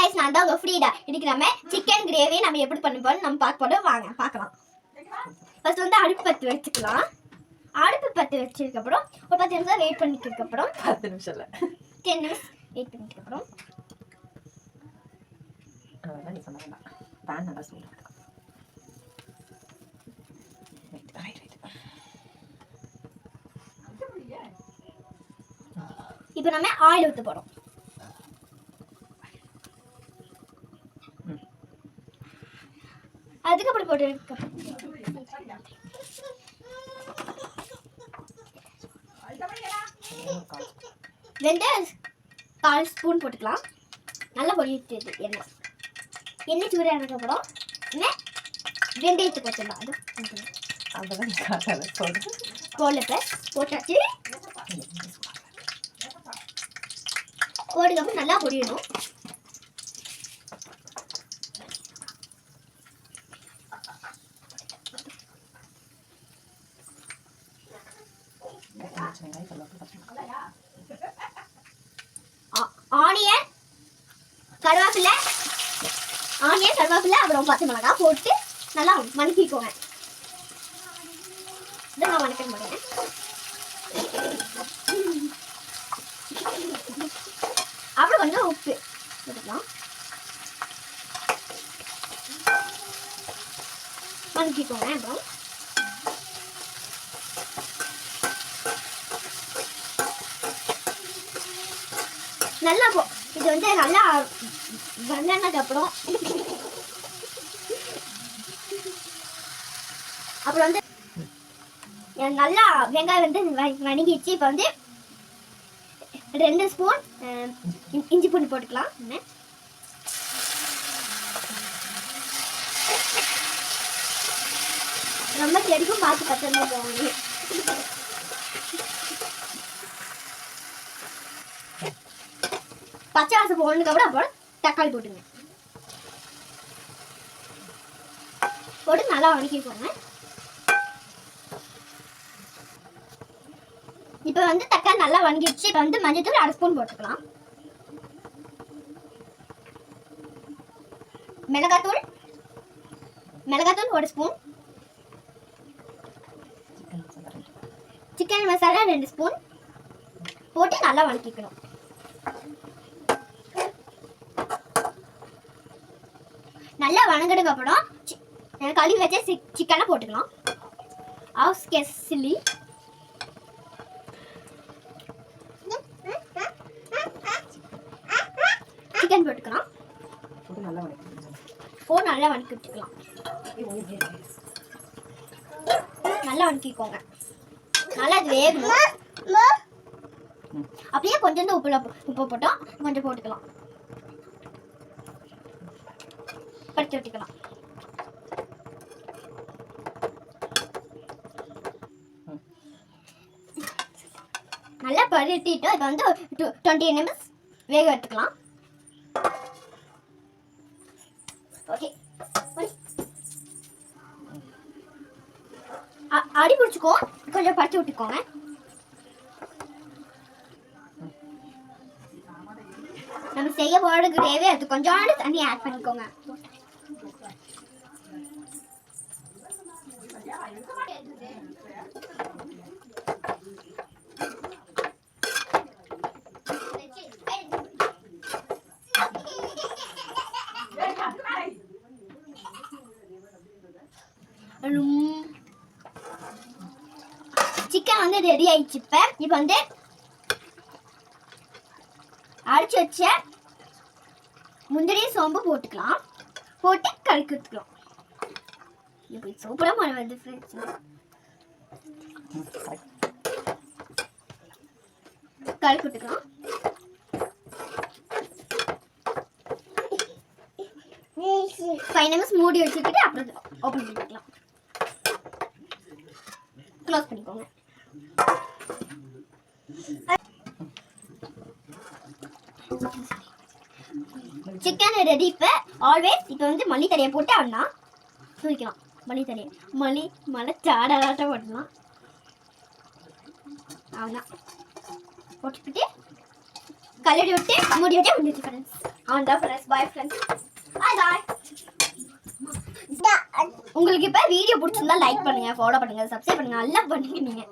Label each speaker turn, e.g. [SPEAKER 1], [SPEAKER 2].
[SPEAKER 1] Guys நான் தான் உங்க ஃப்ரீடா. இன்னைக்கு நம்ம சிக்கன் கிரேவி நம்ம எப்படி பண்ண போறோம் நம்ம பார்க்க போறோம். வாங்க பார்க்கலாம். ஃபர்ஸ்ட் வந்து அடுப்பு பத்தி வச்சுக்கலாம். அடுப்பு பத்தி வச்சதுக்கு அப்புறம் ஒரு 10 நிமிஷம் வெயிட் பண்ணிட்டதுக்கு அப்புறம்
[SPEAKER 2] 10 நிமிஷம் இல்ல
[SPEAKER 1] 10 நிமிஷம் வெயிட் பண்ணிட்டதுக்கு அப்புறம்
[SPEAKER 2] அதெல்லாம் நீ சொன்னா pan நல்லா சூடா இருக்கு. ரைட்
[SPEAKER 1] இப்போ நம்ம ஆயில் ஊத்த போறோம். அதுக்கப்புறம் போட்டு கால் ஸ்பூன் போட்டுக்கலாம். நல்லா பொரியுது எண்ணெய் சூடானதுக்கப்புறம் வெந்தயத்துக்கு வச்சிடலாம். அது போட்டாச்சு. போடுக்கப்புறம் நல்லா பொரியணும். ஆனியன் கருவேப்பிலை அப்புறம் பச்சை மிளகாய் போட்டு நல்லா வணக்கிக்கோங்க. இதை நான் வணக்க முடியும். அப்புறம் கொஞ்சம் உப்பு போட்டுக்கலாம். வணக்கிக்கோங்க. அப்புறம் நல்லா இது வந்து நல்லா வதங்கினதுக்கு அப்புறம் வந்து நல்லா வெங்காயம் வந்து வணங்கிடுச்சு. இப்போ வந்து 2 ஸ்பூன் இஞ்சி பூண்டு போட்டுக்கலாம். ரொம்ப செடிக்கும் பார்த்து பத்திரமா போவாங்க. பச்சை வாசம் போனதுக்கு அப்புறம் தக்காளி போட்டுங்க. போட்டு நல்லா வதக்கிக்கோங்க. இப்போ வந்து தக்காளி நல்லா வதங்கிடுச்சு. இப்போ வந்து மஞ்சள் 1 ஸ்பூன் போட்டுக்கலாம். மிளகாத்தூள் 1 ஸ்பூன். சிக்கன் மசாலா 2 ஸ்பூன் போட்டு நல்லா வதக்கிக்கணும். நல்லா வதங்கினதுக்கு அப்புறம் கழுவி வச்ச சிக்கனை போட்டுக்கலாம். ஹவுஸ் கெஸ்லி சிக்கன் போட்டுக்கலாம். நல்லா வதக்கி விட்டுக்கலாம். நல்லா வதக்கிக்கோங்க. நல்லா அது வேகணும். அப்படியே கொஞ்சம் உப்பு போட்டோம் கொஞ்சம் போட்டுக்கலாம். பறிச்சு விட்டுக்கலாம். நல்லா பருத்திட்டு இப்போ வந்து 20 நிமிஷம் வேக எடுத்துக்கலாம். ஓகே அடி பிடிச்சிக்கோ. கொஞ்சம் பறிச்சு விட்டுக்கோங்க. நம்ம செய்ய போற கிரேவி அது கொஞ்சோண்டு தண்ணி ஆட் பண்ணிக்கோங்க. சிக்கன் வந்து ரெடி ஆயிடுச்சு. இப்போ வந்து அரைச்சி வச்ச முந்திரி சோம்பு போட்டுக்கலாம். போட்டு கலக்கி விட்டுக்கலாம். இப்போ சூப்பராக மழை வருது ஃப்ரெண்ட்ஸ். கலக்கி விட்டுக்கலாம். ஃபைவ் நிமிஷம் மூடி வச்சுக்கிட்டு அப்புறம் ஓப்பன் பண்ணிக்கலாம். க்ளோஸ் பண்ணிக்கோங்க. Chicken ready. இப்போ ஆல்வேஸ் இப்போ வந்து மல்லித்தலையை போட்டு அண்ணா தூக்கிக்கலாம். மல்லி சாடாட்டம் போட்டுக்கலாம். அவ்வளோதான் போட்டுக்கிட்டு கலரி விட்டு மூடி விட்டு முடிச்சு ஃப்ரெண்ட்ஸ். அவ்வளோதான் ஃப்ரெண்ட்ஸ். Bye friends. பாய். உங்களுக்கு இப்போ வீடியோ பிடிச்சிருந்தா லைக் பண்ணுங்க, ஃபாலோ பண்ணுங்க, சப்ஸ்கிரைப் பண்ணுங்க, எல்லாம் பண்ணுங்க நீங்க.